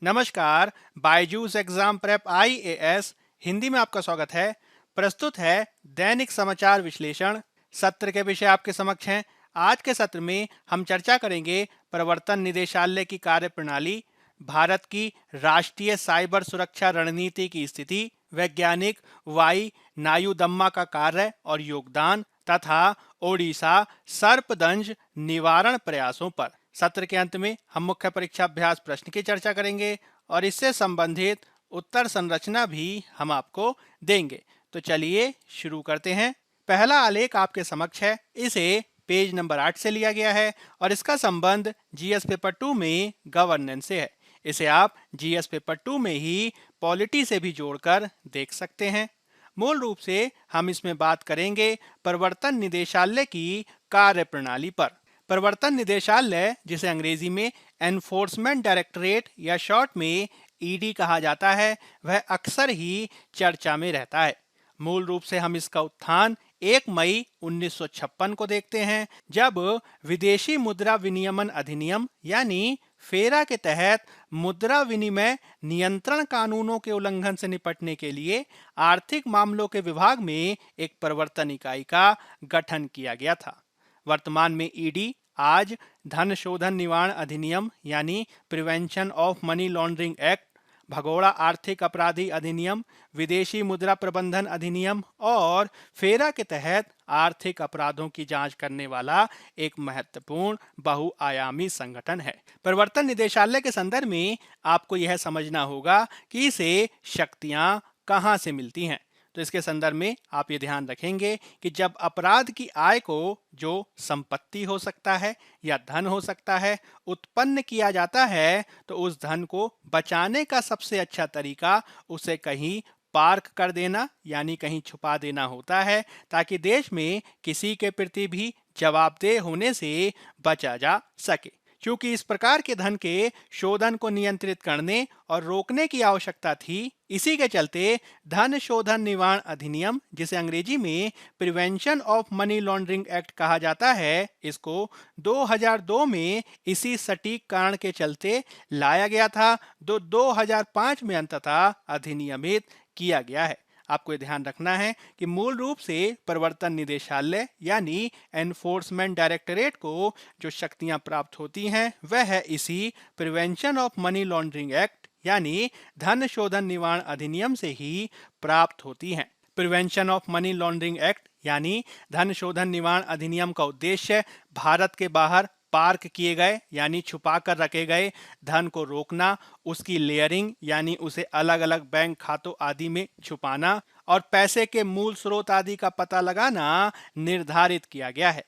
नमस्कार। Byju's exam prep IAS Hindi में आपका स्वागत है। प्रस्तुत है दैनिक समाचार विश्लेषण। सत्र के विषय आपके समक्ष हैं। आज के सत्र में हम चर्चा करेंगे प्रवर्तन निदेशालय की कार्यप्रणाली, भारत की राष्ट्रीय साइबर सुरक्षा रणनीति की स्थिति, वैज्ञानिक वाई नायुदम्मा का कार्य और योगदान तथा ओडिशा सर्पदंश निवारण प्रयासों पर। सत्र के अंत में हम मुख्य परीक्षा अभ्यास प्रश्न की चर्चा करेंगे और इससे संबंधित उत्तर संरचना भी हम आपको देंगे। तो चलिए शुरू करते हैं। पहला आलेख आपके समक्ष है। इसे पेज नंबर 8 से लिया गया है और इसका संबंध जीएस पेपर 2 में गवर्नेंस से है। इसे आप जीएस पेपर 2 में ही पॉलिटी से भी जोड़कर देख सकते हैं। मूल रूप से हम इसमें बात करेंगे प्रवर्तन निदेशालय की कार्यप्रणाली पर। प्रवर्तन निदेशालय, जिसे अंग्रेजी में एनफोर्समेंट डायरेक्टरेट या शॉर्ट में ईडी कहा जाता है, वह अक्सर ही चर्चा में रहता है। मूल रूप से हम इसका उत्थान 1 मई 1956 को देखते हैं, जब विदेशी मुद्रा विनियमन अधिनियम यानी फेरा के तहत मुद्रा विनिमय नियंत्रण कानूनों के उल्लंघन से निपटने के लिए आर्थिक मामलों के विभाग में एक प्रवर्तन इकाई का गठन किया गया था। वर्तमान में ईडी आज धन शोधन निवारण अधिनियम यानी prevention of money laundering act, भगोड़ा आर्थिक अपराधी अधिनियम, विदेशी मुद्रा प्रबंधन अधिनियम और फेरा के तहत आर्थिक अपराधों की जांच करने वाला एक महत्वपूर्ण बहुआयामी संगठन है। प्रवर्तन निदेशालय के संदर्भ में आपको यह समझना होगा कि इसे शक्तियां कहां से मिलती हैं। तो इसके संदर्भ में आप ये ध्यान रखेंगे कि जब अपराध की आय को, जो संपत्ति हो सकता है या धन हो सकता है, उत्पन्न किया जाता है, तो उस धन को बचाने का सबसे अच्छा तरीका उसे कहीं पार्क कर देना यानी कहीं छुपा देना होता है, ताकि देश में किसी के प्रति भी जवाबदेह होने से बचा जा सके। क्योंकि इस प्रकार के धन के शोधन को नियंत्रित करने और रोकने की आवश्यकता थी, इसी के चलते धन शोधन निवारण अधिनियम, जिसे अंग्रेजी में prevention of money laundering act कहा जाता है, इसको 2002 में इसी सटीक कारण के चलते लाया गया था, 2005 में अंततः अधिनियमित किया गया है। आपको ध्यान रखना है कि मूल रूप से प्रवर्तन निदेशालय यानी एनफोर्समेंट डायरेक्टरेट को जो शक्तियां प्राप्त होती हैं, वह है इसी prevention of money laundering act यानी धन शोधन निवारण अधिनियम से ही प्राप्त होती हैं। Prevention of money laundering act यानी धन शोधन निवारण अधिनियम का उद्देश्य भारत के बाहर पार्क किए गए यानी छुपा कर रखे गए धन को रोकना, उसकी लेयरिंग यानी उसे अलग अलग बैंक खातों आदि में छुपाना और पैसे के मूल स्रोत आदि का पता लगाना निर्धारित किया गया है।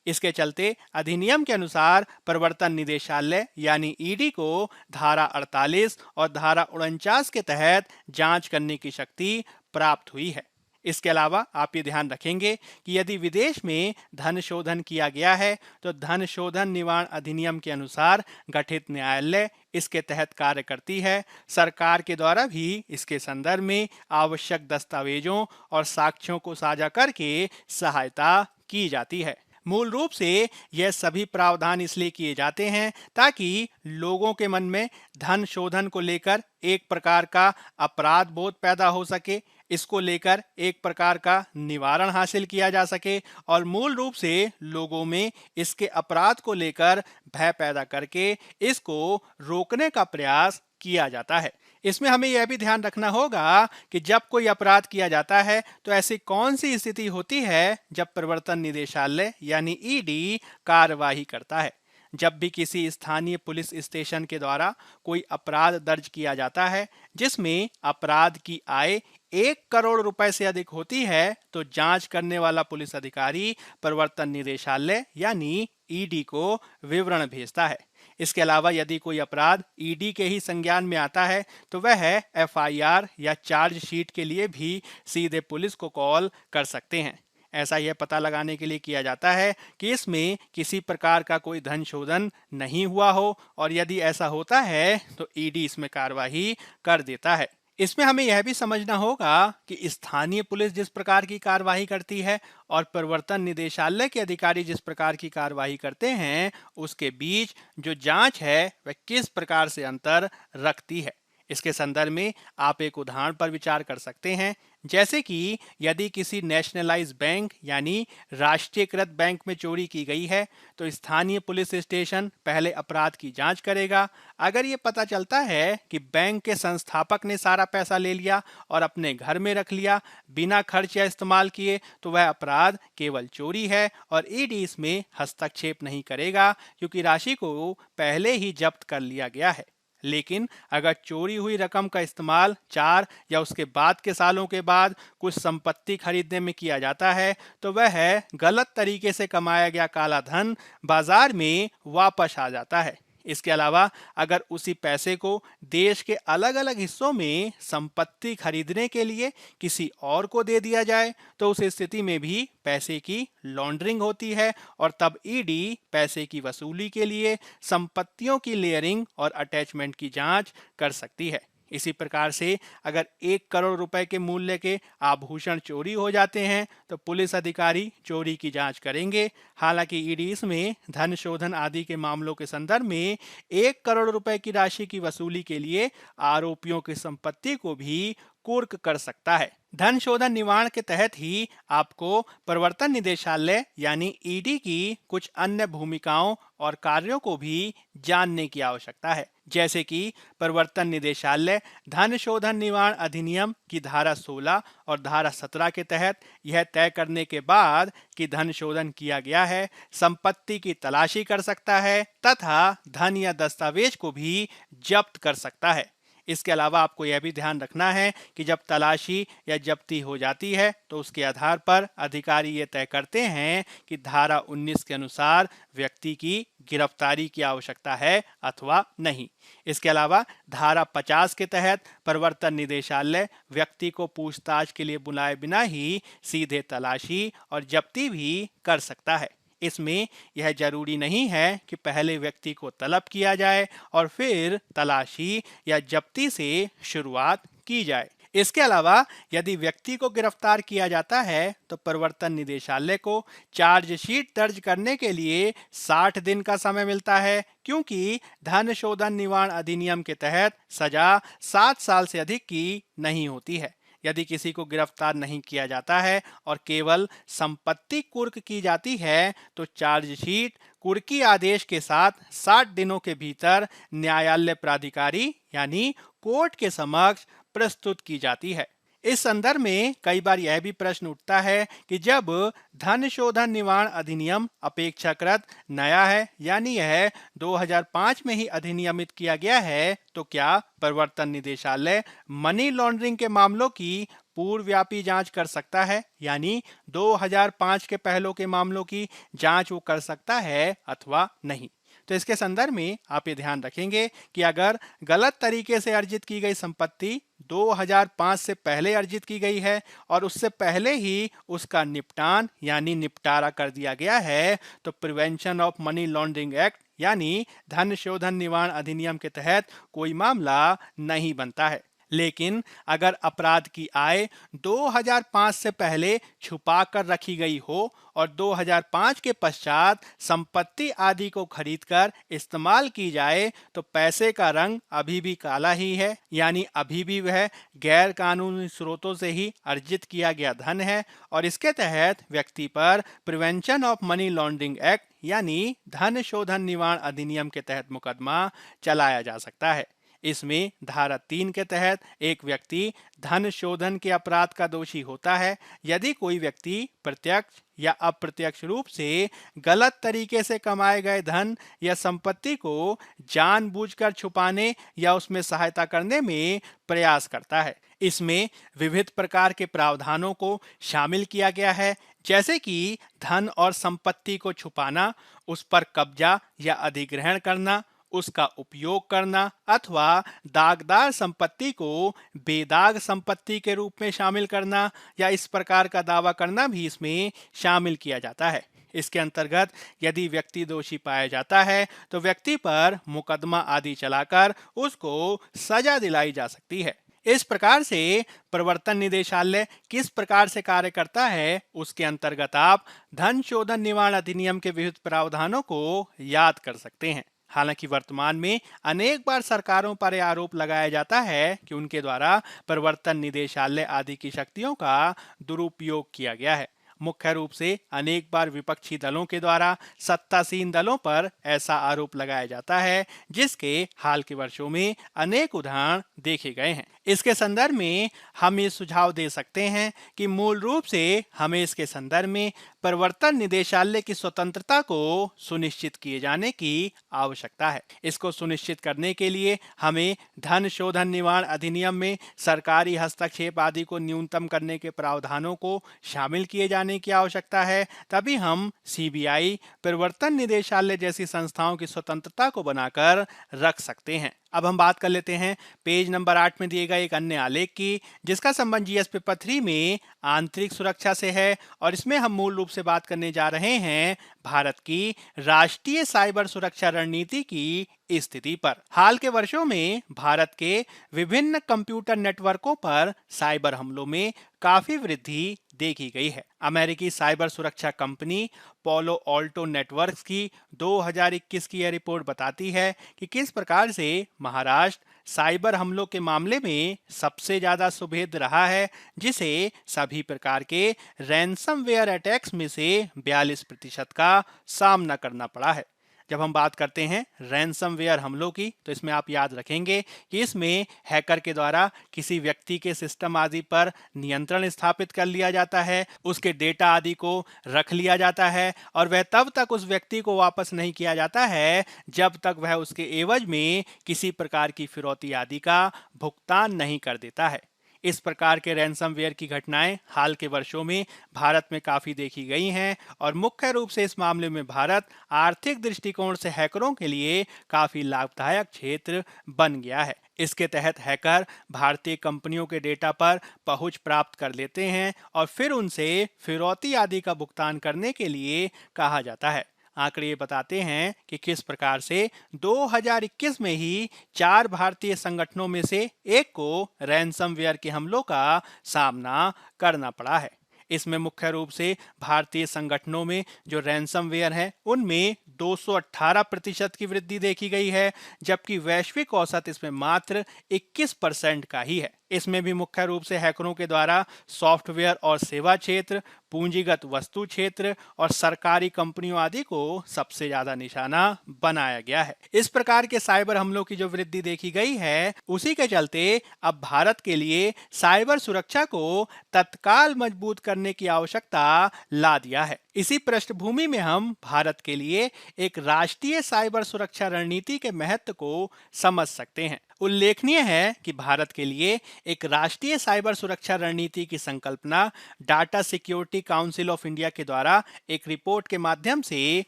इसके चलते अधिनियम के अनुसार प्रवर्तन निदेशालय यानी ईडी को धारा 48 और धारा 49 के तहत जांच करने की शक्ति प्राप्त हुई है। इसके अलावा आप ये ध्यान रखेंगे कि यदि विदेश में धन शोधन किया गया है, तो धन शोधन निवारण अधिनियम के अनुसार गठित न्यायालय इसके तहत कार्य करती है। सरकार के द्वारा भी इसके संदर्भ में आवश्यक दस्तावेजों और साक्ष्यों को साझा करके सहायता की जाती है। मूल रूप से यह सभी प्रावधान इसलिए किए जाते हैं ताकि लोगों के मन में धन शोधन को लेकर एक प्रकार का अपराध बोध पैदा हो सके, इसको लेकर एक प्रकार का निवारण हासिल किया जा सके और मूल रूप से लोगों में इसके अपराध को लेकर भय पैदा करके इसको रोकने का प्रयास किया जाता है। इसमें हमें यह भी ध्यान रखना होगा कि जब कोई अपराध किया जाता है तो ऐसी कौन सी स्थिति होती है जब प्रवर्तन निदेशालय यानी ईडी कार्यवाही करता है। जब भी किसी स्थानीय पुलिस स्टेशन के द्वारा कोई अपराध दर्ज किया जाता है जिसमें अपराध की आय 1 करोड़ रुपए से अधिक होती है, तो जांच करने वाला पुलिस अधिकारी प्रवर्तन निदेशालय यानी ईडी को विवरण भेजता है। इसके अलावा यदि कोई अपराध ईडी के ही संज्ञान में आता है, तो वह एफआईआर या चार्जशीट के लिए भी सीधे पुलिस को कॉल कर सकते हैं। ऐसा यह पता लगाने के लिए किया जाता है कि इसमें किसी प्रकार का कोई धन शोधन नहीं हुआ हो और यदि ऐसा होता है तो ईडी इसमें कार्यवाही कर देता है। इसमें हमें यह भी समझना होगा कि स्थानीय पुलिस जिस प्रकार की कार्यवाही करती है और प्रवर्तन निदेशालय के अधिकारी जिस प्रकार की कार्यवाही करते हैं, उसके बीच जो जांच है वह किस प्रकार से अंतर रखती है। इसके संदर्भ में आप एक उदाहरण पर विचार कर सकते हैं, जैसे कि यदि किसी नेशनलाइज बैंक यानी राष्ट्रीयकृत बैंक में चोरी की गई है, तो स्थानीय पुलिस स्टेशन पहले अपराध की जांच करेगा। अगर ये पता चलता है कि बैंक के संस्थापक ने सारा पैसा ले लिया और अपने घर में रख लिया बिना खर्च या इस्तेमाल किए, तो वह अपराध केवल चोरी है और ईडी इसमें हस्तक्षेप नहीं करेगा, क्योंकि राशि को पहले ही जब्त कर लिया गया है। लेकिन अगर चोरी हुई रकम का इस्तेमाल 4 या उसके बाद के सालों के बाद कुछ संपत्ति खरीदने में किया जाता है, तो वह गलत तरीके से कमाया गया काला धन बाजार में वापस आ जाता है। इसके अलावा अगर उसी पैसे को देश के अलग अलग हिस्सों में संपत्ति खरीदने के लिए किसी और को दे दिया जाए, तो उस स्थिति में भी पैसे की लॉन्ड्रिंग होती है और तब ईडी पैसे की वसूली के लिए संपत्तियों की लेयरिंग और अटैचमेंट की जांच कर सकती है। इसी प्रकार से अगर 1 करोड़ रुपए के मूल्य के आभूषण चोरी हो जाते हैं, तो पुलिस अधिकारी चोरी की जांच करेंगे। हालांकि ईडी इसमें धन शोधन आदि के मामलों के संदर्भ में 1 करोड़ रुपए की राशि की वसूली के लिए आरोपियों की संपत्ति को भी कुर्क कर सकता है। धन शोधन निवारण के तहत ही आपको प्रवर्तन निदेशालय यानी ईडी की कुछ अन्य भूमिकाओं और कार्यों को भी जानने की आवश्यकता है, जैसे कि प्रवर्तन निदेशालय धन शोधन निवारण अधिनियम की धारा 16 और धारा 17 के तहत यह तय करने के बाद कि धन शोधन किया गया है, संपत्ति की तलाशी कर सकता है तथा धन या दस्तावेज को भी जब्त कर सकता है। इसके अलावा आपको यह भी ध्यान रखना है कि जब तलाशी या जब्ती हो जाती है, तो उसके आधार पर अधिकारी ये तय करते हैं कि धारा 19 के अनुसार व्यक्ति की गिरफ्तारी की आवश्यकता है अथवा नहीं। इसके अलावा धारा 50 के तहत प्रवर्तन निदेशालय व्यक्ति को पूछताछ के लिए बुलाए बिना ही सीधे तलाशी और जब्ती भी कर सकता है। इसमें यह जरूरी नहीं है कि पहले व्यक्ति को तलब किया जाए और फिर तलाशी या जब्ती से शुरुआत की जाए। इसके अलावा यदि व्यक्ति को गिरफ्तार किया जाता है, तो प्रवर्तन निदेशालय को चार्जशीट दर्ज करने के लिए 60 दिन का समय मिलता है, क्योंकि धन शोधन निवारण अधिनियम के तहत सजा 7 साल से अधिक की नहीं होती है। यदि किसी को गिरफ्तार नहीं किया जाता है और केवल संपत्ति कुर्क की जाती है, तो चार्जशीट कुर्की आदेश के साथ 60 दिनों के भीतर न्यायालय प्राधिकारी यानी कोर्ट के समक्ष प्रस्तुत की जाती है। इस संदर्भ में कई बार यह भी प्रश्न उठता है कि जब धन शोधन निवारण अधिनियम अपेक्षाकृत नया है, यानी यह 2005 में ही अधिनियमित किया गया है, तो क्या प्रवर्तन निदेशालय मनी लॉन्ड्रिंग के मामलों की पूर्वव्यापी जांच कर सकता है, यानी 2005 के पहलों के मामलों की जांच वो कर सकता है अथवा नहीं। तो इसके संदर्भ में आप ये ध्यान रखेंगे कि अगर गलत तरीके से अर्जित की गई संपत्ति 2005 से पहले अर्जित की गई है और उससे पहले ही उसका निपटान यानी निपटारा कर दिया गया है, तो prevention of money laundering act यानी धन शोधन निवारण अधिनियम के तहत कोई मामला नहीं बनता है। लेकिन अगर अपराध की आय 2005 से पहले छुपा कर रखी गई हो और 2005 के पश्चात संपत्ति आदि को खरीदकर इस्तेमाल की जाए, तो पैसे का रंग अभी भी काला ही है, यानी अभी भी वह गैर कानूनी स्रोतों से ही अर्जित किया गया धन है और इसके तहत व्यक्ति पर prevention of money laundering act यानी धन शोधन निवारण अधिनियम के तहत मुकदमा चलाया जा सकता है। इसमें धारा 3 के तहत एक व्यक्ति धन शोधन के अपराध का दोषी होता है यदि कोई व्यक्ति प्रत्यक्ष या अप्रत्यक्ष रूप से गलत तरीके से कमाए गए धन या संपत्ति को जानबूझकर छुपाने या उसमें सहायता करने में प्रयास करता है। इसमें विविध प्रकार के प्रावधानों को शामिल किया गया है, जैसे कि धन और संपत्ति को छुपाना, उस पर कब्जा या अधिग्रहण करना, उसका उपयोग करना अथवा दागदार संपत्ति को बेदाग संपत्ति के रूप में शामिल करना या इस प्रकार का दावा करना भी इसमें शामिल किया जाता है। इसके अंतर्गत यदि व्यक्ति दोषी पाया जाता है, तो व्यक्ति पर मुकदमा आदि चलाकर उसको सजा दिलाई जा सकती है। इस प्रकार से प्रवर्तन निदेशालय किस प्रकार से कार्य करता है, उसके अंतर्गत आप धन शोधन निवारण अधिनियम के विविध प्रावधानों को याद कर सकते हैं। हालांकि वर्तमान में अनेक बार सरकारों पर यह आरोप लगाया जाता है कि उनके द्वारा प्रवर्तन निदेशालय आदि की शक्तियों का दुरुपयोग किया गया है। मुख्य रूप से अनेक बार विपक्षी दलों के द्वारा सत्तासीन दलों पर ऐसा आरोप लगाया जाता है, जिसके हाल के वर्षों में अनेक उदाहरण देखे गए हैं। इसके संदर्भ में हम ये सुझाव दे सकते हैं कि मूल रूप से हमें इसके संदर्भ में प्रवर्तन निदेशालय की स्वतंत्रता को सुनिश्चित किए जाने की आवश्यकता है। इसको सुनिश्चित करने के लिए हमें धन शोधन निवारण अधिनियम में सरकारी हस्तक्षेप आदि को न्यूनतम करने के प्रावधानों को शामिल किए जाने की आवश्यकता है। तभी हम सीबीआई, प्रवर्तन निदेशालय जैसी संस्थाओं की स्वतंत्रता को बनाकर रख सकते हैं। अब हम बात कर लेते हैं पेज नंबर 8 में दिए गए एक अन्य आलेख की, जिसका संबंध जीएस पेपर 3 में आंतरिक सुरक्षा से है। और इसमें हम मूल रूप से बात करने जा रहे हैं भारत की राष्ट्रीय साइबर सुरक्षा रणनीति की स्थिति पर। हाल के वर्षों में भारत के विभिन्न कंप्यूटर नेटवर्कों पर साइबर हमलों में काफी वृद्धि देखी गई है। अमेरिकी साइबर सुरक्षा कंपनी पोलो ऑल्टो नेटवर्क्स की 2021 की यह रिपोर्ट बताती है कि किस प्रकार से महाराष्ट्र साइबर हमलों के मामले में सबसे ज्यादा सुभेद्य रहा है, जिसे सभी प्रकार के रैंसमवेयर अटैक्स में से 42% का सामना करना पड़ा है। जब हम बात करते हैं रैंसमवेयर हमलों की, तो इसमें आप याद रखेंगे कि इसमें हैकर के द्वारा किसी व्यक्ति के सिस्टम आदि पर नियंत्रण स्थापित कर लिया जाता है, उसके डेटा आदि को रख लिया जाता है और वह तब तक उस व्यक्ति को वापस नहीं किया जाता है जब तक वह उसके एवज में किसी प्रकार की फिरौती आदि का भुगतान नहीं कर देता है। इस प्रकार के रैंसमवेयर की घटनाएं हाल के वर्षों में भारत में काफी देखी गई हैं और मुख्य रूप से इस मामले में भारत आर्थिक दृष्टिकोण से हैकरों के लिए काफी लाभदायक क्षेत्र बन गया है। इसके तहत हैकर भारतीय कंपनियों के डेटा पर पहुंच प्राप्त कर लेते हैं और फिर उनसे फिरौती आदि का भुगतान करने के लिए कहा जाता है। आंकड़े ये बताते हैं कि किस प्रकार से 2021 में ही 4 भारतीय संगठनों में से एक को रैंसमवेयर के हमलों का सामना करना पड़ा है। इसमें मुख्य रूप से भारतीय संगठनों में जो रैंसमवेयर है उनमें 218% की वृद्धि देखी गई है, जबकि वैश्विक औसत इसमें मात्र 21% का ही है। इसमें भी मुख्य रूप से हैकरों के द्वारा सॉफ्टवेयर और सेवा क्षेत्र, पूंजीगत वस्तु क्षेत्र और सरकारी कंपनियों आदि को सबसे ज्यादा निशाना बनाया गया है। इस प्रकार के साइबर हमलों की जो वृद्धि देखी गई है, उसी के चलते अब भारत के लिए साइबर सुरक्षा को तत्काल मजबूत करने की आवश्यकता ला दिया है। इसी पृष्ठभूमि में हम भारत के लिए एक राष्ट्रीय साइबर सुरक्षा रणनीति के महत्व को समझ सकते हैं। उल्लेखनीय है कि भारत के लिए एक राष्ट्रीय साइबर सुरक्षा रणनीति की संकल्पना data security council of India के द्वारा एक रिपोर्ट के माध्यम से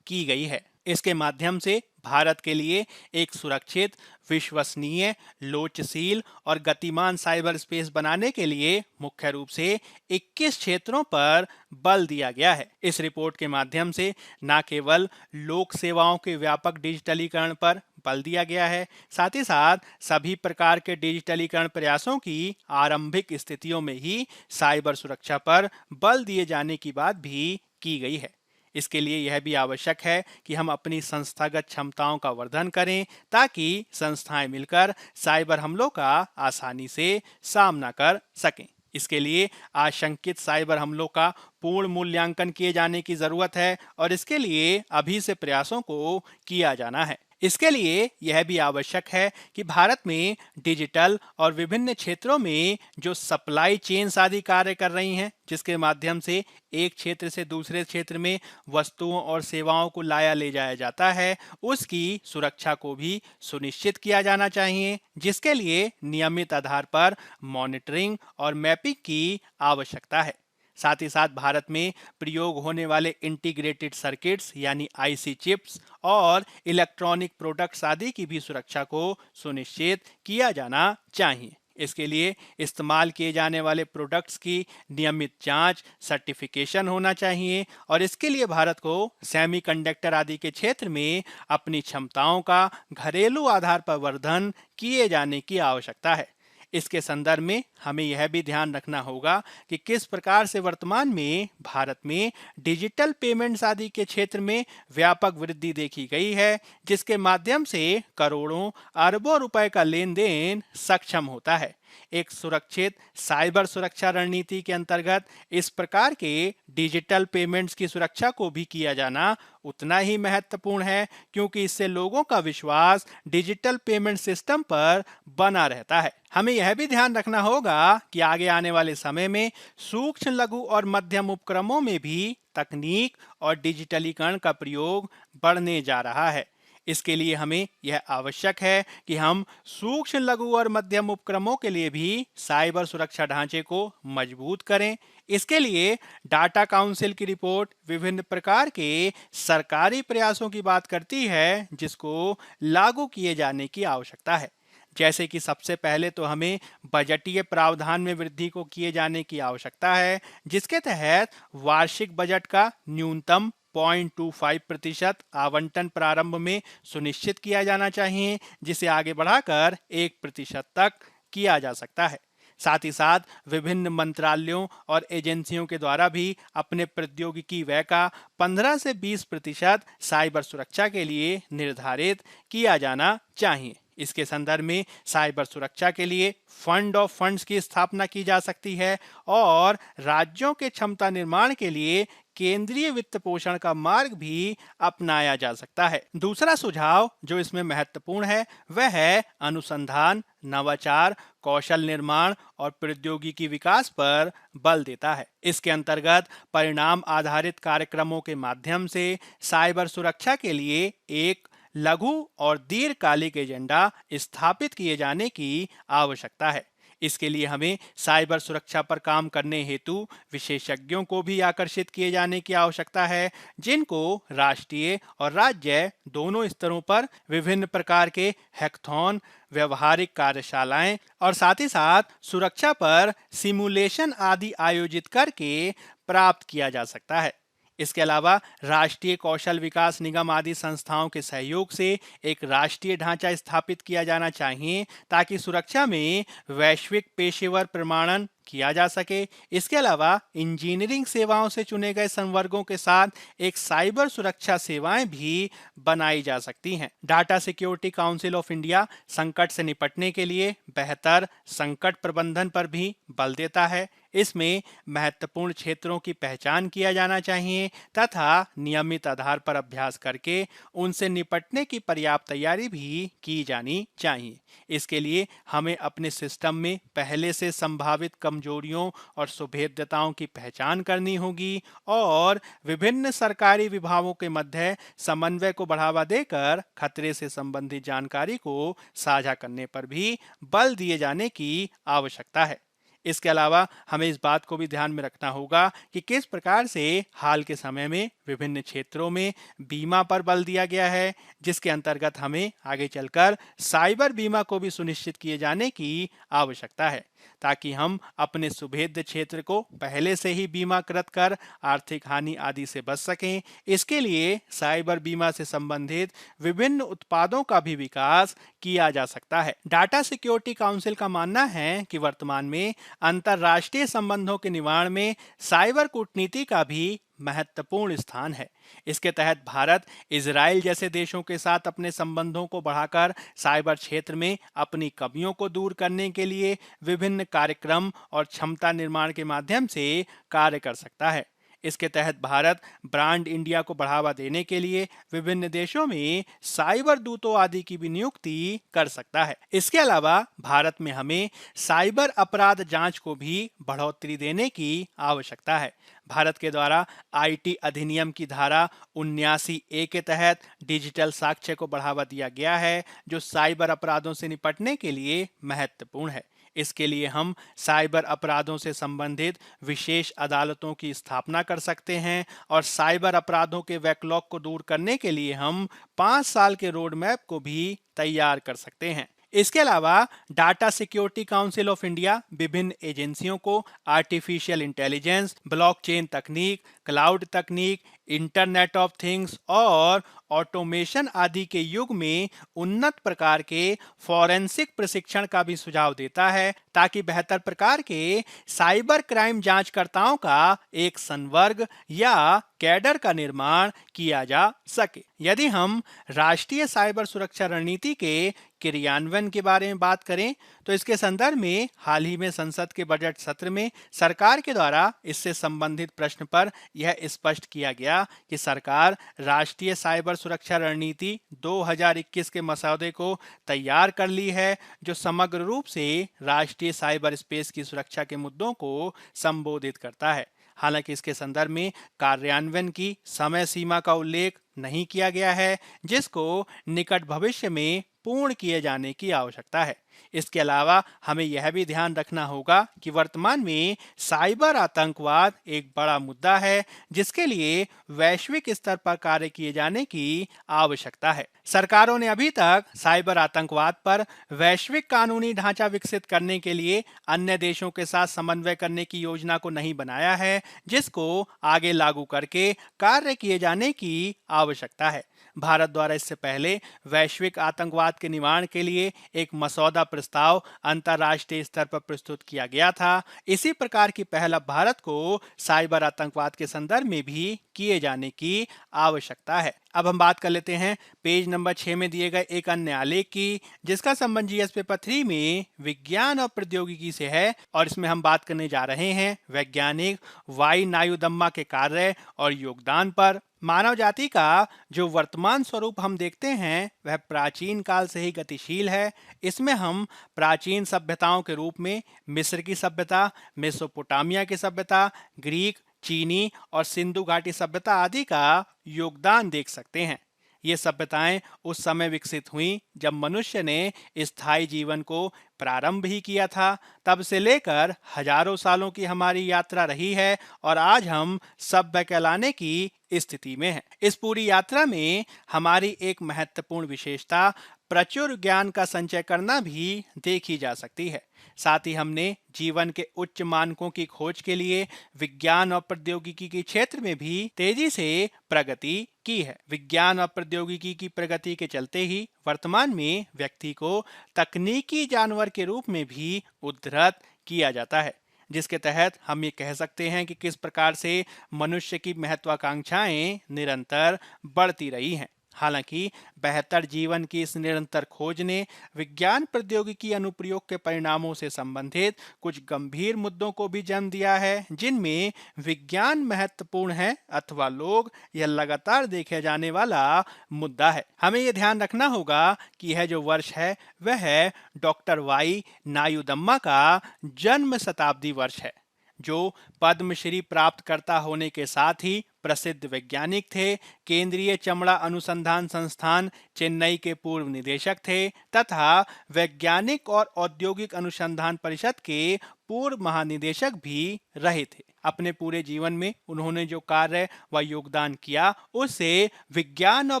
की गई है। इसके माध्यम से भारत के लिए एक सुरक्षित, विश्वसनीय, लोचशील और गतिमान साइबर स्पेस बनाने के लिए मुख्य रूप से 21 क्षेत्रों पर बल दिया गया है। इस रिपोर्ट के माध्यम से न केवल लोक सेवाओं के व्यापक डिजिटलीकरण पर बल दिया गया है, साथ ही साथ सभी प्रकार के डिजिटलीकरण प्रयासों की आरंभिक स्थितियों में ही साइबर सुरक्षा पर बल दिए जाने की बात भी की गई है। इसके लिए यह भी आवश्यक है कि हम अपनी संस्थागत क्षमताओं का वर्धन करें ताकि संस्थाएं मिलकर साइबर हमलों का आसानी से सामना कर सकें। इसके लिए आशंकित साइबर हमलों का पूर्ण मूल्यांकन किए जाने की जरूरत है और इसके लिए अभी से प्रयासों को किया जाना है। इसके लिए यह भी आवश्यक है कि भारत में डिजिटल और विभिन्न क्षेत्रों में जो सप्लाई चेन्स आदि कार्य कर रही हैं, जिसके माध्यम से एक क्षेत्र से दूसरे क्षेत्र में वस्तुओं और सेवाओं को लाया ले जाया जाता है, उसकी सुरक्षा को भी सुनिश्चित किया जाना चाहिए, जिसके लिए नियमित आधार पर मॉनिटरिंग और मैपिंग की आवश्यकता है। साथ ही साथ भारत में प्रयोग होने वाले इंटीग्रेटेड सर्किट्स यानी आईसी चिप्स और इलेक्ट्रॉनिक प्रोडक्ट्स आदि की भी सुरक्षा को सुनिश्चित किया जाना चाहिए। इसके लिए इस्तेमाल किए जाने वाले प्रोडक्ट्स की नियमित जांच, सर्टिफिकेशन होना चाहिए और इसके लिए भारत को सेमीकंडक्टर आदि के क्षेत्र में अपनी क्षमताओं का घरेलू आधार पर वर्धन किए जाने की आवश्यकता है। इसके संदर्भ में हमें यह भी ध्यान रखना होगा कि किस प्रकार से वर्तमान में भारत में डिजिटल पेमेंट्स आदि के क्षेत्र में व्यापक वृद्धि देखी गई है, जिसके माध्यम से करोड़ों अरबों रुपए का लेन देन सक्षम होता है। एक सुरक्षित साइबर सुरक्षा रणनीति के अंतर्गत इस प्रकार के डिजिटल पेमेंट्स की सुरक्षा को भी किया जाना उतना ही महत्वपूर्ण है, क्योंकि इससे लोगों का विश्वास डिजिटल पेमेंट सिस्टम पर बना रहता है। हमें यह भी ध्यान रखना होगा कि आगे आने वाले समय में सूक्ष्म, लघु और मध्यम उपक्रमों में भी तकनीक और डिजिटलीकरण का प्रयोग बढ़ने जा रहा है। इसके लिए हमें यह आवश्यक है कि हम सूक्ष्म, लघु और मध्यम उपक्रमों के लिए भी साइबर सुरक्षा ढांचे को मजबूत करें। इसके लिए डाटा काउंसिल की रिपोर्ट विभिन्न प्रकार के सरकारी प्रयासों की बात करती है, जिसको लागू किए जाने की आवश्यकता है। जैसे कि सबसे पहले तो हमें बजटीय प्रावधान में वृद्धि को किए जाने की आवश्यकता है, जिसके तहत वार्षिक बजट का न्यूनतम 0.25% आवंटन प्रारंभ में सुनिश्चित किया जाना चाहिए, जिसे आगे बढ़ाकर 1% तक किया जा सकता है। साथ ही साथ विभिन्न मंत्रालयों और एजेंसियों के द्वारा भी अपने प्रौद्योगिकी व्यय का 15 से 20% साइबर सुरक्षा के लिए निर्धारित किया जाना चाहिए। इसके संदर्भ में साइबर सुरक्षा के लिए फंड ऑफ फंड्स की स्थापना की जा सकती है और राज्यों के क्षमता निर्माण के लिए केंद्रीय वित्त पोषण का मार्ग भी अपनाया जा सकता है। दूसरा सुझाव जो इसमें महत्वपूर्ण है वह है अनुसंधान, नवाचार, कौशल निर्माण और प्रौद्योगिकी विकास पर बल देता है। इसके अंतर्गत परिणाम आधारित कार्यक्रमों के माध्यम से साइबर सुरक्षा के लिए एक लघु और दीर्घकालिक एजेंडा स्थापित किए जाने की आवश्यकता है। इसके लिए हमें साइबर सुरक्षा पर काम करने हेतु विशेषज्ञों को भी आकर्षित किए जाने की आवश्यकता है, जिनको राष्ट्रीय और राज्य दोनों स्तरों पर विभिन्न प्रकार के हैकाथॉन, व्यवहारिक कार्यशालाएं और साथ ही साथ सुरक्षा पर सिमुलेशन आदि आयोजित करके प्राप्त किया जा सकता है। इसके अलावा राष्ट्रीय कौशल विकास निगम आदि संस्थाओं के सहयोग से एक राष्ट्रीय ढांचा स्थापित किया जाना चाहिए, ताकि सुरक्षा में वैश्विक पेशेवर प्रमाणन किया जा सके। इसके अलावा इंजीनियरिंग सेवाओं से चुने गए संवर्गों के साथ एक साइबर सुरक्षा सेवाएं भी बनाई जा सकती हैं। Data security council of India संकट से निपटने के लिए बेहतर संकट प्रबंधन पर भी बल देता है। इसमें महत्वपूर्ण क्षेत्रों की पहचान किया जाना चाहिए तथा नियमित आधार पर अभ्यास करके उनसे निपटने की पर्याप्त तैयारी भी की जानी चाहिए। इसके लिए हमें अपने सिस्टम में पहले से संभावित कमजोरियों और सुभेद्यताओं की पहचान करनी होगी और विभिन्न सरकारी विभागों के मध्य समन्वय को बढ़ावा देकर खतरे से संबंधित जानकारी को साझा करने पर भी बल दिए जाने की आवश्यकता है। इसके अलावा हमें इस बात को भी ध्यान में रखना होगा कि किस प्रकार से हाल के समय में विभिन्न क्षेत्रों में बीमा पर बल दिया गया है, जिसके अंतर्गत हमें आगे चलकर साइबर बीमा को भी सुनिश्चित किए जाने की आवश्यकता है, ताकि हम अपने सुभेद्य क्षेत्र को पहले से ही बीमाकृत कर आर्थिक हानि आदि से बच सकें। इसके लिए साइबर बीमा से संबंधित विभिन्न उत्पादों का भी विकास किया जा सकता है। डाटा सिक्योरिटी काउंसिल का मानना है कि वर्तमान में अंतर्राष्ट्रीय संबंधों के निर्माण में साइबर कूटनीति का भी महत्वपूर्ण स्थान है। इसके तहत भारत इजराइल जैसे देशों के साथ अपने संबंधों को बढ़ाकर साइबर क्षेत्र में अपनी कमियों को दूर करने के लिए विभिन्न कार्यक्रम और क्षमता निर्माण के माध्यम से कार्य कर सकता है। इसके तहत भारत ब्रांड इंडिया को बढ़ावा देने के लिए विभिन्न देशों में साइबर दूतों आदि की भी नियुक्ति कर सकता है। इसके अलावा भारत में हमें साइबर अपराध जांच को भी बढ़ोतरी देने की आवश्यकता है। भारत के द्वारा आईटी अधिनियम की धारा 79A के तहत डिजिटल साक्ष्य को बढ़ावा दिया गया है, जो साइबर अपराधों से निपटने के लिए महत्वपूर्ण है। इसके लिए हम साइबर अपराधों से संबंधित विशेष अदालतों की स्थापना कर सकते हैं और साइबर अपराधों के बैकलॉग को दूर करने के लिए हम 5 साल के रोड मैप को भी तैयार कर सकते हैं। इसके अलावा data security council of India विभिन्न एजेंसियों को आर्टिफिशियल इंटेलिजेंस, ब्लॉकचेन तकनीक, क्लाउड तकनीक, इंटरनेट ऑफ थिंग्स और ऑटोमेशन आदि के युग में उन्नत प्रकार के फॉरेंसिक प्रशिक्षण का भी सुझाव देता है, ताकि बेहतर प्रकार के साइबर क्राइम जांचकर्ताओं का एक संवर्ग या कैडर का निर्माण किया जा सके। यदि हम राष्ट्रीय साइबर सुरक्षा रणनीति के क्रियान्वयन के बारे में बात करें तो इसके संदर्भ में हाल ही में संसद के बजट सत्र में सरकार के द्वारा इससे संबंधित प्रश्न पर यह स्पष्ट किया गया कि सरकार राष्ट्रीय साइबर सुरक्षा रणनीति 2021 के मसौदे को तैयार कर ली है, जो समग्र रूप से राष्ट्रीय साइबर स्पेस की सुरक्षा के मुद्दों को संबोधित करता है। हालांकि इसके संदर्भ में कार्यान्वयन की समय सीमा का उल्लेख नहीं किया गया है, जिसको निकट भविष्य में पूर्ण किए जाने की आवश्यकता है। इसके अलावा हमें यह भी ध्यान रखना होगा कि वर्तमान में साइबर आतंकवाद एक बड़ा मुद्दा है, जिसके लिए वैश्विक स्तर पर कार्य किए जाने की आवश्यकता है। सरकारों ने अभी तक साइबर आतंकवाद पर वैश्विक कानूनी ढांचा विकसित करने के लिए अन्य देशों के साथ समन्वय करने की योजना को नहीं बनाया है, जिसको आगे लागू करके कार्य किए जाने की आवश्यकता है। भारत द्वारा इससे पहले वैश्विक आतंकवाद के निवारण के लिए एक मसौदा प्रस्ताव अंतर्राष्ट्रीय स्तर पर प्रस्तुत किया गया था। इसी प्रकार की पहल अब भारत को साइबर आतंकवाद के संदर्भ में भी किए जाने की आवश्यकता है। अब हम बात कर लेते हैं पेज नंबर 6 में दिए गए एक अन्य आलेख की, जिसका संबंध जीएस पेपर 3 में विज्ञान और प्रौद्योगिकी से है, और इसमें हम बात करने जा रहे हैं वैज्ञानिक वाई नायुदम्मा के कार्य और योगदान पर। मानव जाति का जो वर्तमान स्वरूप हम देखते हैं वह प्राचीन काल से ही गतिशील है। इसमें हम प्राचीन सभ्यताओं के रूप में मिस्र की सभ्यता, मेसोपोटामिया की सभ्यता, ग्रीक, चीनी और सिंधु घाटी सभ्यता आदि का योगदान देख सकते हैं। ये सभ्यताएं उस समय विकसित हुई जब मनुष्य ने स्थायी जीवन को प्रारंभ ही किया था। तब से लेकर हजारों सालों की हमारी यात्रा रही है और आज हम सभ्य कहलाने की स्थिति में हैं। इस पूरी यात्रा में हमारी एक महत्वपूर्ण विशेषता प्रचुर ज्ञान का संचय करना भी देखी जा सकती है। साथ ही हमने जीवन के उच्च मानकों की खोज के लिए विज्ञान और प्रौद्योगिकी के क्षेत्र में भी तेजी से प्रगति की है। विज्ञान और प्रौद्योगिकी की प्रगति के चलते ही वर्तमान में व्यक्ति को तकनीकी जानवर के रूप में भी उद्धृत किया जाता है, जिसके तहत हम ये कह सकते हैं कि किस प्रकार से मनुष्य की महत्वाकांक्षाएं निरंतर बढ़ती रही हैं। हालांकि बेहतर जीवन की इस निरंतर खोज ने विज्ञान प्रौद्योगिकी अनुप्रयोग के परिणामों से संबंधित कुछ गंभीर मुद्दों को भी जन्म दिया है, जिनमें विज्ञान महत्वपूर्ण है अथवा लोग यह लगातार देखे जाने वाला मुद्दा है। हमें यह ध्यान रखना होगा कि यह जो वर्ष है वह है डॉक्टर वाई नायुदम्मा का जन्म शताब्दी वर्ष है, जो पद्मश्री प्राप्तकर्ता होने के साथ ही प्रसिद्ध वैज्ञानिक थे, केंद्रीय चमड़ा अनुसंधान संस्थान चेन्नई के पूर्व निदेशक थे तथा वैज्ञानिक और औद्योगिक अनुसंधान परिषद के पूर्व महानिदेशक भी रहे थे। अपने पूरे जीवन में उन्होंने जो कार्य व योगदान किया उससे विज्ञान और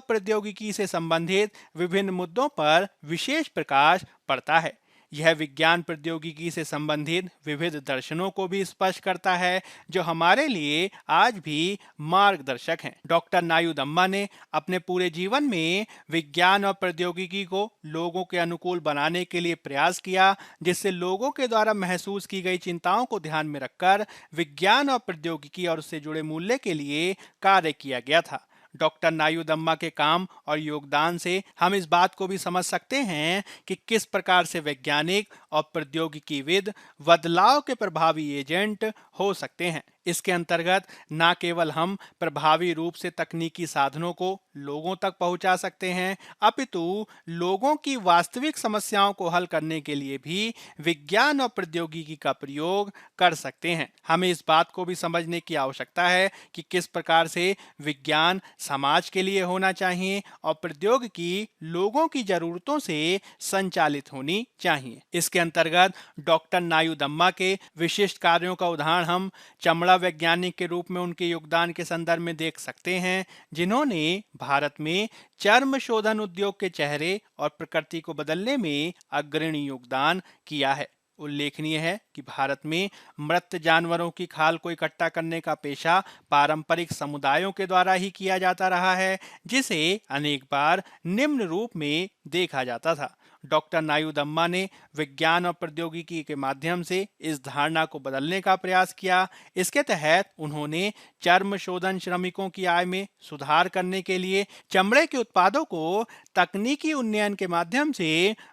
प्रौद्योगिकी से संबंधित विभिन्न मुद्दों पर विशेष प्रकाश पड़ता है। यह विज्ञान प्रौद्योगिकी से संबंधित विविध दर्शनों को भी स्पष्ट करता है, जो हमारे लिए आज भी मार्गदर्शक हैं। डॉक्टर नायुदम्मा ने अपने पूरे जीवन में विज्ञान और प्रौद्योगिकी को लोगों के अनुकूल बनाने के लिए प्रयास किया, जिससे लोगों के द्वारा महसूस की गई चिंताओं को ध्यान में रखकर विज्ञान और प्रौद्योगिकी और उससे जुड़े मूल्य के लिए कार्य किया गया था। डॉक्टर नायुदम्मा के काम और योगदान से हम इस बात को भी समझ सकते हैं कि किस प्रकार से वैज्ञानिक और प्रौद्योगिकीविद बदलाव के प्रभावी एजेंट हो सकते हैं। इसके अंतर्गत न केवल हम प्रभावी रूप से तकनीकी साधनों को लोगों तक पहुंचा सकते हैं, अपितु लोगों की वास्तविक समस्याओं को हल करने के लिए भी विज्ञान और प्रौद्योगिकी का प्रयोग कर सकते हैं। हमें इस बात को भी समझने की आवश्यकता है कि किस प्रकार से विज्ञान समाज के लिए होना चाहिए और प्रौद्योगिकी लोगों की जरूरतों से संचालित होनी चाहिए। इसके अंतर्गत डॉक्टर नायुदम्मा के विशिष्ट कार्यों का उदाहरण हम चमड़ा बड़ा वैज्ञानिक के रूप में उनके योगदान के संदर्भ में देख सकते हैं, जिन्होंने भारत में चर्म शोधन उद्योग के चेहरे और प्रकृति को बदलने में अग्रणी योगदान किया है। उल्लेखनीय है कि भारत में मृत जानवरों की खाल को इकट्ठा करने का पेशा पारंपरिक समुदायों के द्वारा ही किया जाता रहा है, जिसे अनेक बार निम्न रूप में देखा जाता था। डॉक्टर नायुदम्मा ने विज्ञान और प्रौद्योगिकी के माध्यम से इस धारणा को बदलने का प्रयास किया। इसके तहत उन्होंने चर्म शोधन श्रमिकों की आय में सुधार करने के लिए चमड़े के उत्पादों को तकनीकी उन्नयन के माध्यम से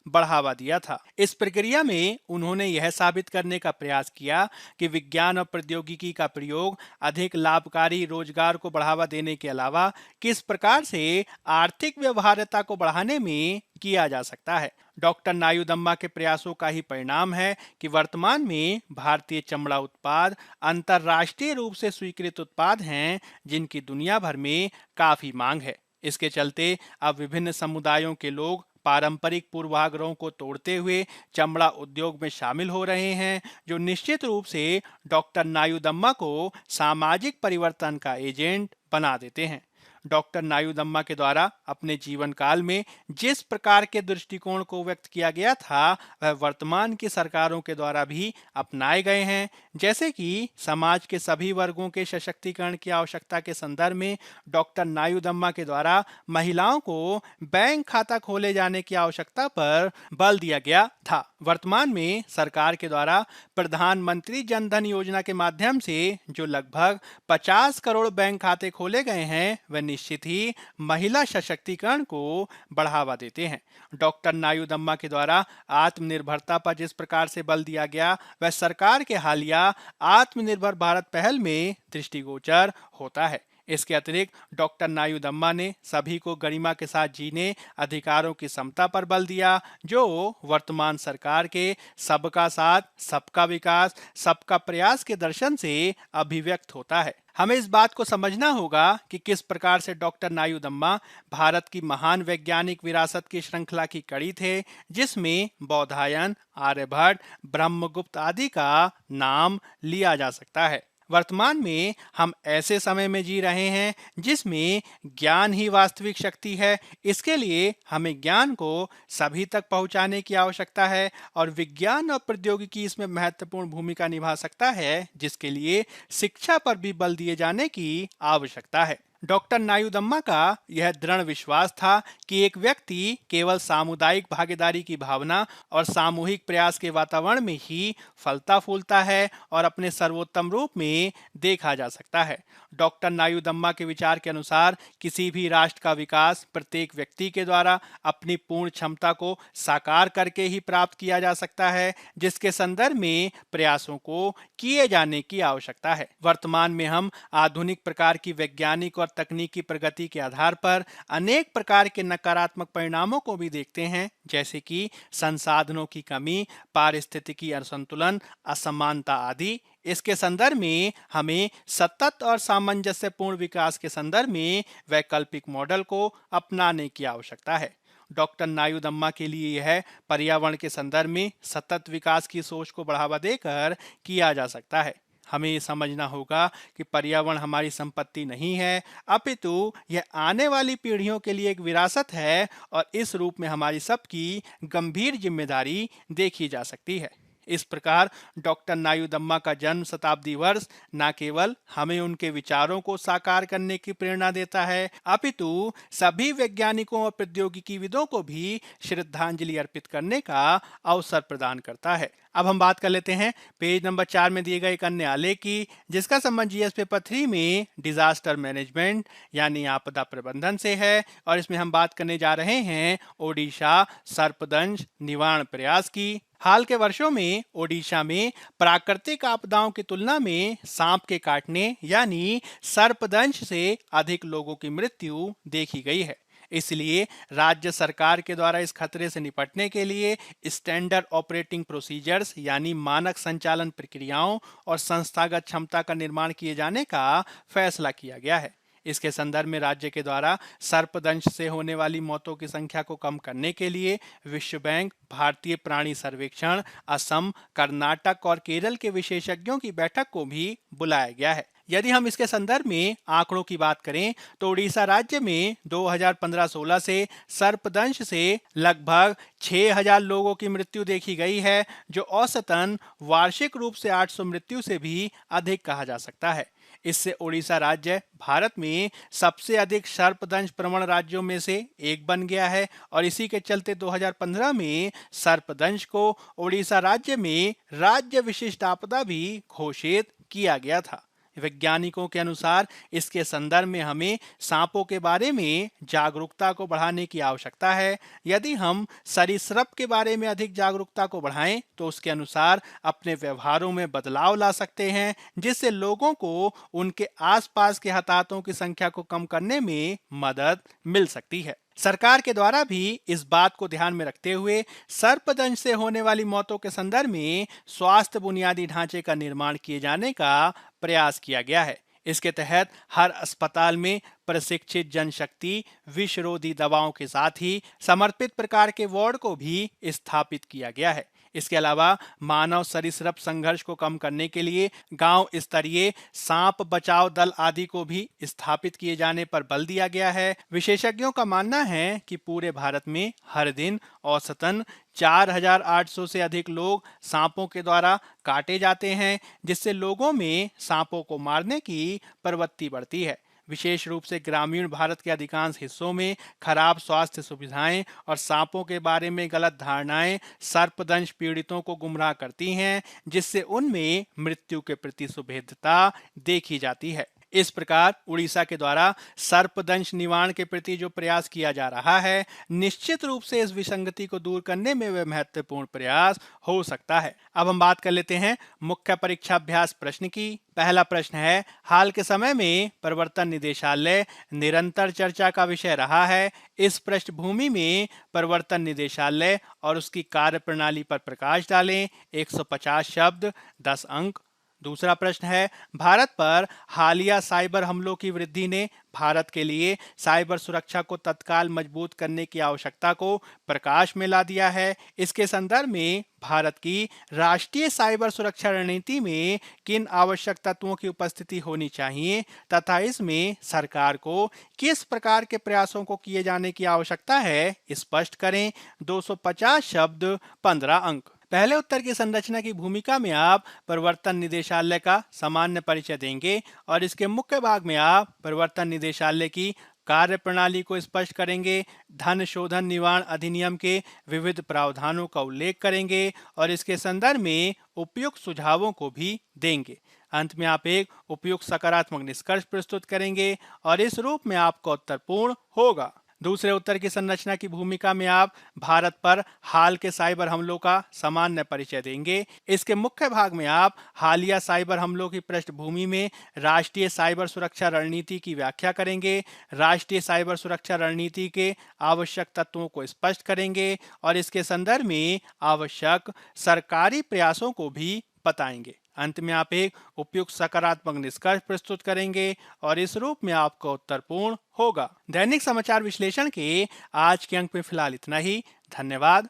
बढ़ावा दिया था। इस प्रक्रिया में उन्होंने यह साबित करने का प्रयास किया कि विज्ञान और प्रौद्योगिकी का प्रयोग अधिक लाभकारी रोजगार को बढ़ावा देने के अलावा किस प्रकार से आर्थिक व्यवहार्यता को बढ़ाने में किया जा सकता है। डॉक्टर नायुदम्मा के प्रयासों का ही परिणाम है कि वर्तमान में भारतीय चमड़ा उत्पाद अंतर्राष्ट्रीय रूप से स्वीकृत उत्पाद हैं, जिनकी दुनिया भर में काफी मांग है। इसके चलते अब विभिन्न समुदायों के लोग पारंपरिक पूर्वाग्रहों को तोड़ते हुए चमड़ा उद्योग में शामिल हो रहे हैं, जो निश्चित रूप से डॉक्टर नायुदम्मा को सामाजिक परिवर्तन का एजेंट बना देते हैं। डॉक्टर नायुदम्मा के द्वारा अपने जीवन काल में जिस प्रकार के दृष्टिकोण को व्यक्त किया गया था, वह वर्तमान की सरकारों के द्वारा भी अपनाए गए हैं। जैसे कि समाज के सभी वर्गों के सशक्तिकरण की आवश्यकता के संदर्भ में डॉक्टर नायुदम्मा के द्वारा महिलाओं को बैंक खाता खोले जाने की आवश्यकता पर बल दिया गया था। वर्तमान में सरकार के द्वारा प्रधानमंत्री जन धन योजना के माध्यम से जो लगभग 50 करोड़ बैंक खाते खोले गए हैं, वह निश्चित ही महिला सशक्तिकरण को बढ़ावा देते हैं। डॉक्टर नायुदम्मा के द्वारा आत्मनिर्भरता पर जिस प्रकार से बल दिया गया, वह सरकार के हालिया आत्मनिर्भर भारत पहल में दृष्टिगोचर होता है। इसके अतिरिक्त डॉक्टर नायुदम्मा ने सभी को गरिमा के साथ जीने, अधिकारों की समता पर बल दिया, जो वर्तमान सरकार के सबका साथ, सबका विकास, सबका प्रयास के दर्शन से अभिव्यक्त होता है। हमें इस बात को समझना होगा कि किस प्रकार से डॉक्टर नायुदम्मा भारत की महान वैज्ञानिक विरासत की श्रृंखला की कड़ी थे, जिसमें बौधायन, आर्यभट्ट, ब्रह्मगुप्त आदि का नाम लिया जा सकता है। वर्तमान में हम ऐसे समय में जी रहे हैं जिसमें ज्ञान ही वास्तविक शक्ति है। इसके लिए हमें ज्ञान को सभी तक पहुंचाने की आवश्यकता है और विज्ञान और प्रौद्योगिकी इसमें महत्वपूर्ण भूमिका निभा सकता है, जिसके लिए शिक्षा पर भी बल दिए जाने की आवश्यकता है। डॉक्टर नायुदम्मा का यह दृढ़ विश्वास था कि एक व्यक्ति केवल सामुदायिक भागीदारी की भावना और सामूहिक प्रयास के वातावरण में ही फलता फूलता है और अपने सर्वोत्तम रूप में देखा जा सकता है। डॉक्टर नायुदम्मा के विचार के अनुसार किसी भी राष्ट्र का विकास प्रत्येक व्यक्ति के द्वारा अपनी पूर्ण क्षमता को साकार करके ही प्राप्त किया जा सकता है, जिसके संदर्भ में प्रयासों को किए जाने की आवश्यकता है। वर्तमान में हम आधुनिक प्रकार की वैज्ञानिक और तकनीकी प्रगति के आधार पर अनेक प्रकार के नकारात्मक परिणामों को भी देखते हैं, जैसे कि संसाधनों की कमी, पारिस्थितिकी असंतुलन, असमानता आदि। इसके संदर्भ में हमें सतत और सामंजस्यपूर्ण विकास के संदर्भ में वैकल्पिक मॉडल को अपनाने की आवश्यकता है। डॉक्टर नायुदम्मा के लिए यह पर्यावरण के संदर्भ में सतत विकास की सोच को बढ़ावा देकर किया जा सकता है। हमें ये समझना होगा कि पर्यावरण हमारी संपत्ति नहीं है, अपितु यह आने वाली पीढ़ियों के लिए एक विरासत है और इस रूप में हमारी सबकी गंभीर जिम्मेदारी देखी जा सकती है। इस प्रकार डॉक्टर नायुदम्मा का जन्म शताब्दी वर्ष न केवल हमें उनके विचारों को साकार करने की प्रेरणा देता है, अपितु सभी वैज्ञानिकों और प्रौद्योगिकीविदों को भी श्रद्धांजलि अर्पित करने का अवसर प्रदान करता है। अब हम बात कर लेते हैं पेज नंबर 4 में दिए गए एक अन्य आलेख की, जिसका संबंध जीएस पेपर 3 में डिजास्टर मैनेजमेंट यानी आपदा प्रबंधन से है। और इसमें हम बात करने जा रहे हैं ओडिशा सर्पदंश निवारण प्रयास की। हाल के वर्षों में ओडिशा में प्राकृतिक आपदाओं की तुलना में सांप के काटने यानी सर्पदंश से अधिक लोगों की मृत्यु देखी गई है। इसलिए राज्य सरकार के द्वारा इस खतरे से निपटने के लिए स्टैंडर्ड ऑपरेटिंग प्रोसीजर्स यानी मानक संचालन प्रक्रियाओं और संस्थागत क्षमता का निर्माण किए जाने का फैसला किया गया है। इसके संदर्भ में राज्य के द्वारा सर्पदंश से होने वाली मौतों की संख्या को कम करने के लिए विश्व बैंक, भारतीय प्राणी सर्वेक्षण, असम, कर्नाटक और केरल के विशेषज्ञों की बैठक को भी बुलाया गया है। यदि हम इसके संदर्भ में आंकड़ों की बात करें तो उड़ीसा राज्य में 2015-16 से सर्पदंश से लगभग 6000 लोगों की मृत्यु देखी गई है, जो औसतन वार्षिक रूप से 800 मृत्यु से भी अधिक कहा जा सकता है। इससे उड़ीसा राज्य भारत में सबसे अधिक सर्पदंश प्रवण राज्यों में से एक बन गया है और इसी के चलते 2015 में सर्पदंश को उड़ीसा राज्य में राज्य विशिष्ट आपदा भी घोषित किया गया था। वैज्ञानिकों के अनुसार इसके संदर्भ में हमें सांपों के बारे में जागरूकता को बढ़ाने की आवश्यकता है। यदि हम सरीसृप के बारे में अधिक जागरूकता को बढ़ाएं तो उसके अनुसार अपने व्यवहारों में बदलाव ला सकते हैं, जिससे लोगों को उनके आसपास के हताहतों की संख्या को कम करने में मदद मिल सकती है। सरकार के द्वारा भी इस बात को ध्यान में रखते हुए सर्पदंश से होने वाली मौतों के संदर्भ में स्वास्थ्य बुनियादी ढांचे का निर्माण किए जाने का प्रयास किया गया है। इसके तहत हर अस्पताल में प्रशिक्षित जनशक्ति, विषरोधी दवाओं के साथ ही समर्पित प्रकार के वार्ड को भी स्थापित किया गया है। इसके अलावा मानव सरीसृप संघर्ष को कम करने के लिए गांव स्तरीय सांप बचाव दल आदि को भी स्थापित किए जाने पर बल दिया गया है। विशेषज्ञों का मानना है कि पूरे भारत में हर दिन औसतन 4800 से अधिक लोग सांपों के द्वारा काटे जाते हैं, जिससे लोगों में सांपों को मारने की प्रवृत्ति बढ़ती है। विशेष रूप से ग्रामीण भारत के अधिकांश हिस्सों में खराब स्वास्थ्य सुविधाएं और सांपों के बारे में गलत धारणाएं सर्पदंश पीड़ितों को गुमराह करती हैं, जिससे उनमें मृत्यु के प्रति संवेदनता देखी जाती है। इस प्रकार उड़ीसा के द्वारा सर्पदंश निवारण के प्रति जो प्रयास किया जा रहा है, निश्चित रूप से इस विसंगति को दूर करने में वह महत्वपूर्ण प्रयास हो सकता है। अब हम बात कर लेते हैं मुख्य परीक्षा अभ्यास प्रश्न की। पहला प्रश्न है, हाल के समय में प्रवर्तन निदेशालय निरंतर चर्चा का विषय रहा है। इस पृष्ठभूमि में प्रवर्तन निदेशालय और उसकी कार्यप्रणाली पर प्रकाश डालें। 150 शब्द, 10 अंक। दूसरा प्रश्न है, भारत पर हालिया साइबर हमलों की वृद्धि ने भारत के लिए साइबर सुरक्षा को तत्काल मजबूत करने की आवश्यकता को प्रकाश में ला दिया है। इसके संदर्भ में भारत की राष्ट्रीय साइबर सुरक्षा रणनीति में किन आवश्यक तत्वों की उपस्थिति होनी चाहिए तथा इसमें सरकार को किस प्रकार के प्रयासों को किए जाने की आवश्यकता है, स्पष्ट करें। 250 शब्द, 15 अंक। पहले उत्तर की संरचना की भूमिका में आप प्रवर्तन निदेशालय का सामान्य परिचय देंगे और इसके मुख्य भाग में आप प्रवर्तन निदेशालय की कार्यप्रणाली को स्पष्ट करेंगे, धन शोधन निवारण अधिनियम के विविध प्रावधानों का उल्लेख करेंगे और इसके संदर्भ में उपयुक्त सुझावों को भी देंगे। अंत में आप एक उपयुक्त सकारात्मक निष्कर्ष प्रस्तुत करेंगे और इस रूप में आपका उत्तर पूर्ण होगा। दूसरे उत्तर की संरचना की भूमिका में आप भारत पर हाल के साइबर हमलों का सामान्य परिचय देंगे। इसके मुख्य भाग में आप हालिया साइबर हमलों की पृष्ठभूमि में राष्ट्रीय साइबर सुरक्षा रणनीति की व्याख्या करेंगे, राष्ट्रीय साइबर सुरक्षा रणनीति के आवश्यक तत्वों को स्पष्ट करेंगे और इसके संदर्भ में आवश्यक सरकारी प्रयासों को भी बताएंगे। अंत में आप एक उपयुक्त सकारात्मक निष्कर्ष प्रस्तुत करेंगे और इस रूप में आपका उत्तर पूर्ण होगा। दैनिक समाचार विश्लेषण के आज के अंक में फिलहाल इतना ही। धन्यवाद।